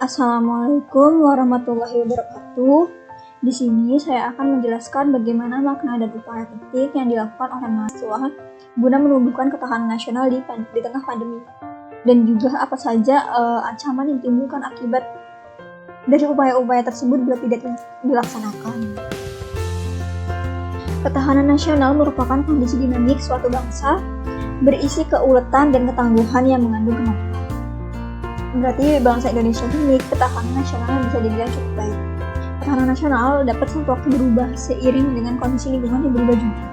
Assalamualaikum warahmatullahi wabarakatuh. Di sini saya akan menjelaskan bagaimana makna dan upaya penting yang dilakukan oleh mahasiswa guna menumbuhkan ketahanan nasional di tengah pandemi, dan juga apa saja ancaman yang ditimbulkan akibat dari upaya-upaya tersebut bila tidak dilaksanakan. Ketahanan nasional merupakan kondisi dinamik suatu bangsa berisi keuletan dan ketangguhan yang mengandung kemampuan. Berarti bangsa Indonesia ini ketahanan nasional bisa dibilang cukup baik. Ketahanan nasional dapat suatu waktu berubah seiring dengan kondisi lingkungan yang berubah juga.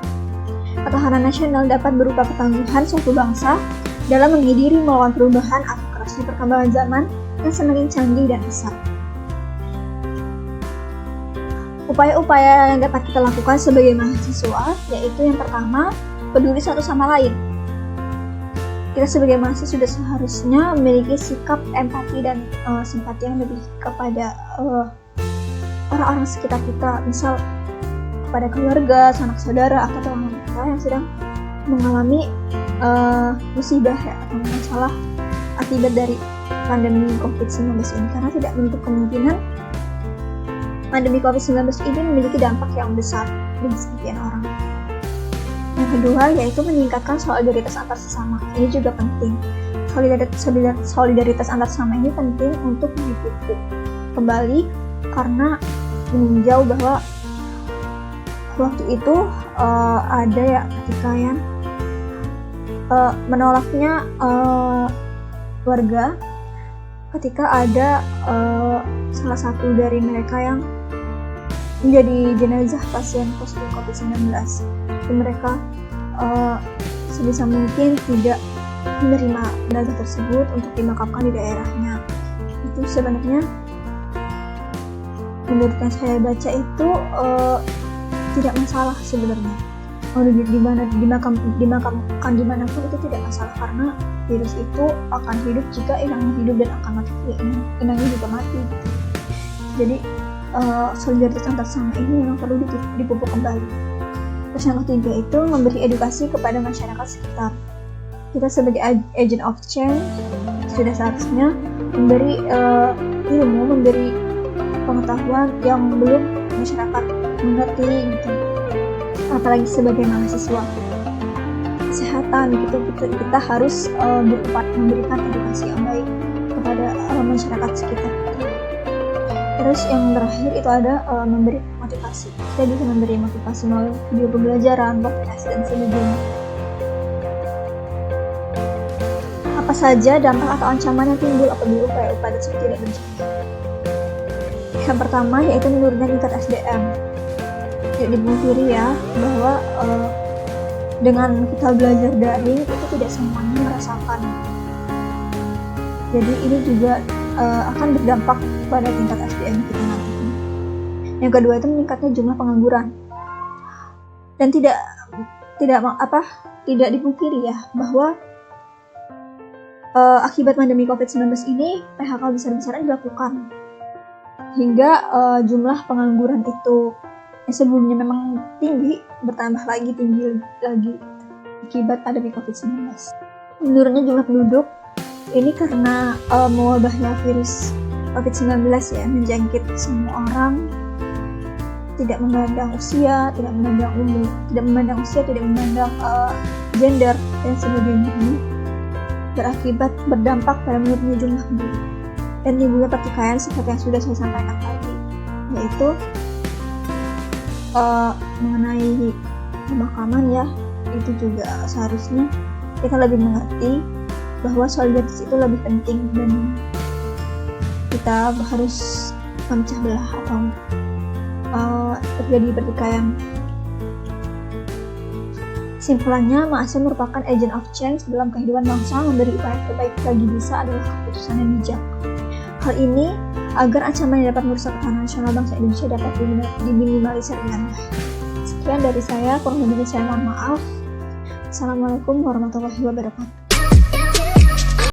Ketahanan nasional dapat berupa ketangguhan suatu bangsa dalam menghindari melawan perubahan atau kerasnya perkembangan zaman yang semakin canggih dan pesat. Upaya-upaya yang dapat kita lakukan sebagai mahasiswa yaitu yang pertama, peduli satu sama lain. Kita sebagai mahasiswa sudah seharusnya memiliki sikap empati dan simpati yang lebih kepada orang-orang sekitar kita, misal kepada keluarga, sanak saudara, atau teman kita yang sedang mengalami musibah atau masalah akibat dari pandemi COVID-19 ini, karena tidak menutup kemungkinan pandemi COVID-19 ini memiliki dampak yang besar bagi sebagian orang. Yang kedua yaitu meningkatkan solidaritas antar sesama. Ini juga penting. Solidaritas antar sesama ini penting untuk dipupuk kembali karena meninjau bahwa waktu itu ada ya ketika yang menolaknya warga ketika ada salah satu dari mereka yang menjadi jenazah pasien positif COVID-19. Dan mereka sebisa mungkin tidak menerima jenazah tersebut untuk dimakamkan di daerahnya. Itu sebenarnya menurut yang saya baca itu tidak masalah sebenarnya. Mau dimakamkan dimanapun itu tidak masalah, karena virus itu akan hidup jika inangnya hidup dan akan mati inangnya juga mati. Jadi solidaritas antar sesama ini memang perlu dipupuk kembali. Terus yang ketiga itu memberi edukasi kepada masyarakat sekitar. Kita sebagai agent of change sudah seharusnya memberi ilmu, memberi pengetahuan yang belum masyarakat mengerti gitu. Apalagi sebagai mahasiswa kesehatan gitu, kita harus berupaya memberikan edukasi yang baik kepada masyarakat sekitar. Terus yang terakhir itu ada memberi motivasi. Kita bisa memberi motivasi melalui video pembelajaran, podcast, dan sebagainya. Apa saja dampak atau ancaman yang timbul apabila upaya-upaya tersebut tidak dicapai? Yang pertama yaitu menurunnya tingkat SDM. Tidak dipungkiri ya bahwa dengan kita belajar daring itu tidak semuanya merasakan. Jadi ini juga akan berdampak pada tingkat SDM kita nanti. Yang kedua itu meningkatnya jumlah pengangguran. Dan tidak dipungkiri ya bahwa akibat pandemi COVID-19 ini PHK besar-besaran dilakukan hingga jumlah pengangguran itu yang sebelumnya memang tinggi bertambah lagi tinggi lagi akibat pandemi COVID-19. Menurunnya jumlah penduduk ini karena mewabahnya virus COVID-19 ya, menjangkit semua orang, tidak memandang usia, tidak memandang umur, tidak memandang gender dan sebagainya. Ini berdampak pada menurunnya jumlah penduduk dan timbulnya pertikaian seperti yang sudah saya sampaikan tadi, yaitu mengenai pemakaman ya. Itu juga seharusnya kita lebih mengerti bahwa solidaritas itu lebih penting dan kita harus memecah belah atau terjadi pertikaian. Simpulannya, mahasiswa merupakan agent of change dalam kehidupan bangsa. Memberi upaya terbaik bagi bisa adalah keputusan yang bijak. Hal ini agar ancaman yang dapat merusak ketahanan nasional bangsa Indonesia dapat diminimalisir dengan baik. Sekian dari saya, kurang lebihnya saya mohon maaf. Assalamualaikum warahmatullahi wabarakatuh.